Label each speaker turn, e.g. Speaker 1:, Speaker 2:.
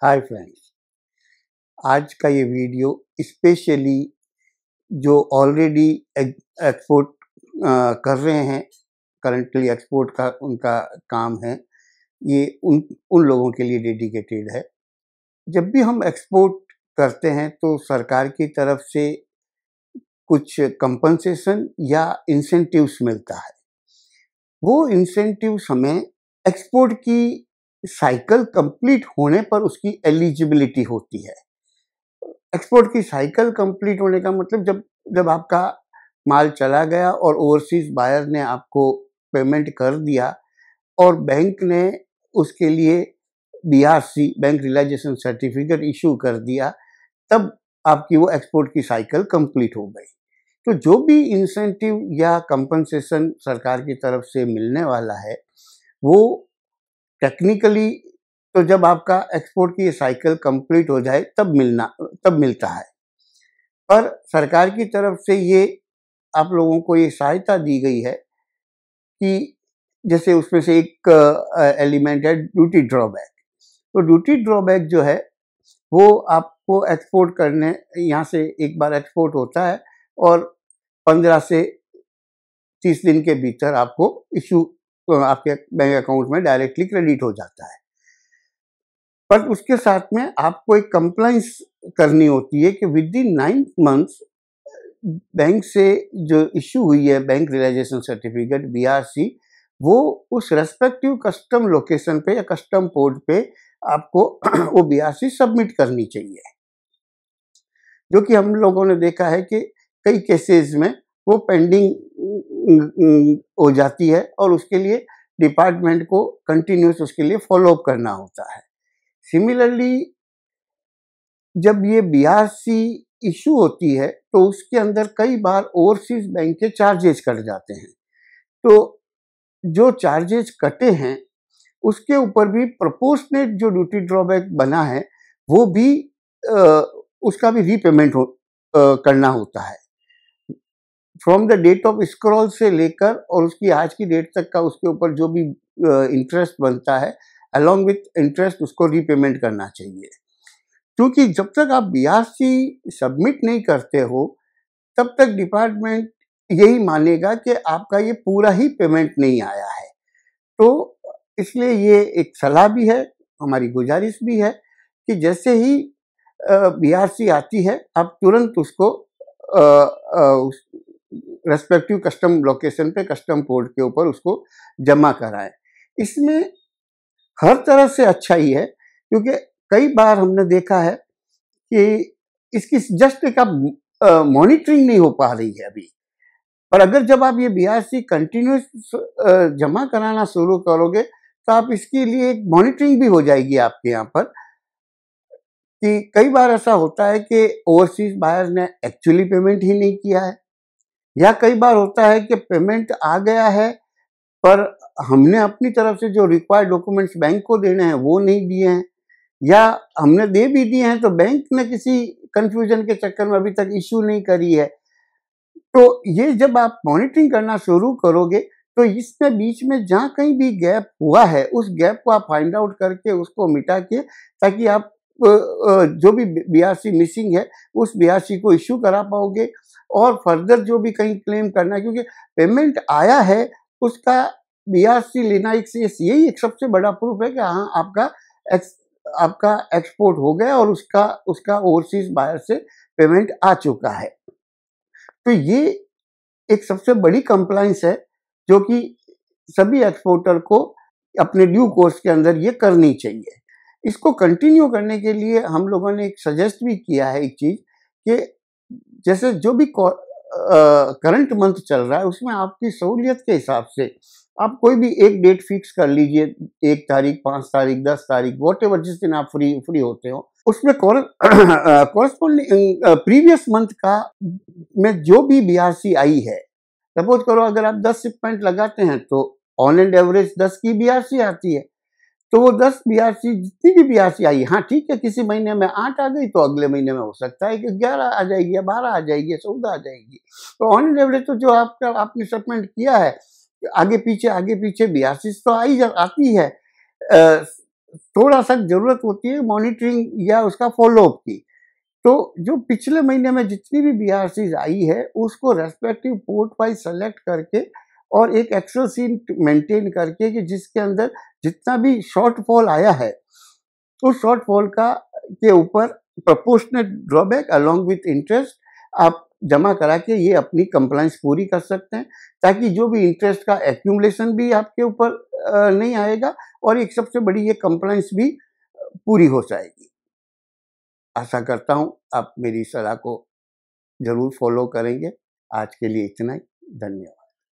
Speaker 1: Hi friends. आज का ये वीडियो स्पेशली जो ऑलरेडी एक्सपोर्ट कर रहे हैं, करंटली एक्सपोर्ट का उनका काम है, ये उन उन लोगों के लिए डेडिकेटेड है। जब भी हम एक्सपोर्ट करते हैं तो सरकार की तरफ से कुछ कंपनसेशन या इंसेंटिव्स मिलता है। वो इंसेंटिव्स हमें एक्सपोर्ट की साइकिल कंप्लीट होने पर उसकी एलिजिबिलिटी होती है। एक्सपोर्ट की साइकिल कंप्लीट होने का मतलब जब जब आपका माल चला गया और ओवरसीज बायर ने आपको पेमेंट कर दिया और बैंक ने उसके लिए BRC bank realisation certificate issue कर दिया, तब आपकी वो एक्सपोर्ट की साइकिल कंप्लीट हो गई। तो जो भी इंसेंटिव या कंपनसेशन सरकार की तरफ से मिलने वाला है वो टेक्निकली तो जब आपका एक्सपोर्ट की साइकिल कंप्लीट हो जाए तब मिलता है। पर सरकार की तरफ से ये आप लोगों को ये सहायता दी गई है कि जैसे उसमें से एक एलिमेंट है ड्यूटी ड्रॉबैक। तो ड्यूटी ड्रॉबैक जो है वो आपको एक्सपोर्ट करने, यहाँ से एक बार एक्सपोर्ट होता है और 15 से 30 दिन के भीतर आपको इशू आपके बैंक अकाउंट में डायरेक्टली क्रेडिट हो जाता है। पर उसके साथ में आपको एक कंप्लाइंस करनी होती है कि विद इन 9 मंथ्स बैंक से जो इशू हुई है बैंक रियलाइजेशन सर्टिफिकेट बीआरसी, वो उस रेस्पेक्टिव कस्टम लोकेशन पे या कस्टम पोर्ट पे आपको वो बीआरसी सबमिट करनी चाहिए। जो कि हम लोगों ने देखा है कि कई केसेस में वो पेंडिंग हो जाती है और उसके लिए डिपार्टमेंट को कंटिन्यूस उसके लिए फॉलोअप करना होता है। सिमिलरली जब ये बीआरसी इशू होती है तो उसके अंदर कई बार ओवरसीज बैंक के चार्जेस कट जाते हैं। तो जो चार्जेस कटे हैं उसके ऊपर भी प्रोपोर्शनेट जो ड्यूटी ड्रॉबैक बना है वो भी उसका भी रीपेमेंट करना होता है। From the date of scroll से लेकर और उसकी आज की डेट तक का उसके ऊपर जो भी इंटरेस्ट बनता है अलॉन्ग विथ इंटरेस्ट उसको रीपेमेंट करना चाहिए। क्योंकि जब तक आप बीआरसी सबमिट नहीं करते हो तब तक डिपार्टमेंट यही मानेगा कि आपका ये पूरा ही पेमेंट नहीं आया है। तो इसलिए ये एक सलाह भी है, हमारी गुजारिश भी है कि जैसे ही बीआरसी आती है आप तुरंत उसको रेस्पेक्टिव कस्टम लोकेशन पे कस्टम पोर्ट के ऊपर उसको जमा कराएं। इसमें हर तरह से अच्छा ही है क्योंकि कई बार हमने देखा है कि इसकी जस्ट एक मॉनिटरिंग नहीं हो पा रही है अभी। पर अगर जब आप ये बीआरसी कंटिन्यूस जमा कराना शुरू करोगे तो आप इसके लिए एक मॉनिटरिंग भी हो जाएगी आपके यहाँ पर कि कई बार ऐसा होता है कि ओवरसीज बायर ने एक्चुअली पेमेंट ही नहीं किया है, या कई बार होता है कि पेमेंट आ गया है पर हमने अपनी तरफ से जो रिक्वायर्ड डॉक्यूमेंट्स बैंक को देने हैं वो नहीं दिए हैं, या हमने दे भी दिए हैं तो बैंक ने किसी कंफ्यूजन के चक्कर में अभी तक इश्यू नहीं करी है। तो ये जब आप मॉनिटरिंग करना शुरू करोगे तो इसमें बीच में जहाँ कहीं भी गैप हुआ है उस गैप को आप फाइंड आउट करके उसको मिटा के, ताकि आप जो भी बीआरसी मिसिंग है उस बीआरसी को इश्यू करा पाओगे और फर्दर जो भी कहीं क्लेम करना है, क्योंकि पेमेंट आया है उसका बीआरसी लेना यही एक सबसे बड़ा प्रूफ है कि हाँ आपका एक्सपोर्ट हो गया और उसका ओवरसीज बायर से पेमेंट आ चुका है। तो ये एक सबसे बड़ी कंप्लाइंस है जो कि सभी एक्सपोर्टर को अपने ड्यू कोर्स के अंदर ये करनी चाहिए। इसको कंटिन्यू करने के लिए हम लोगों ने एक सजेस्ट भी किया है एक चीज कि जैसे जो भी करंट मंथ चल रहा है उसमें आपकी सहूलियत के हिसाब से आप कोई भी एक डेट फिक्स कर लीजिए, 1 तारीख, 5 तारीख, 10 तारीख, वॉटेवर जिस दिन आप फ्री होते हो उसमें कॉरेस्पॉन्डिंग प्रीवियस मंथ का में जो भी बीआरसी आई है, सपोज करो अगर आप 10 शिपमेंट लगाते हैं तो ऑन एंड एवरेज 10 की बीआरसी आती है। तो वो 10 बीआरसी जितनी भी बीआरसी आई, हाँ ठीक है किसी महीने में 8 आ गई तो अगले महीने में हो सकता है कि 11 आ जाएगी या 12 आ जाएगी या 14 आ जाएगी। तो ऑन एंड एवरेज तो जो आपने शिपमेंट किया है आगे पीछे बीआरसी तो आती है। थोड़ा सा ज़रूरत होती है मॉनिटरिंग या उसका फॉलोअप की। तो जो पिछले महीने में जितनी भी बीआरसीज़ आई है, उसको रेस्पेक्टिव पोर्ट वाइज़ सेलेक्ट करके और एक एक्सेल शीट मेंटेन करके कि जिसके अंदर जितना भी शॉर्टफॉल आया है, उस शॉर्टफॉल का के ऊपर proportionate drawback along with interest आप जमा करा के ये अपनी कंप्लायंस पूरी कर सकते हैं, ताकि जो भी इंटरेस्ट का एक्यूमुलेशन भी आपके ऊपर नहीं आएगा और एक सबसे बड़ी ये कंप्लायंस भी पूरी हो जाएगी। आशा करता हूँ आप मेरी सलाह को ज़रूर फॉलो करेंगे। आज के लिए इतना ही। धन्यवाद।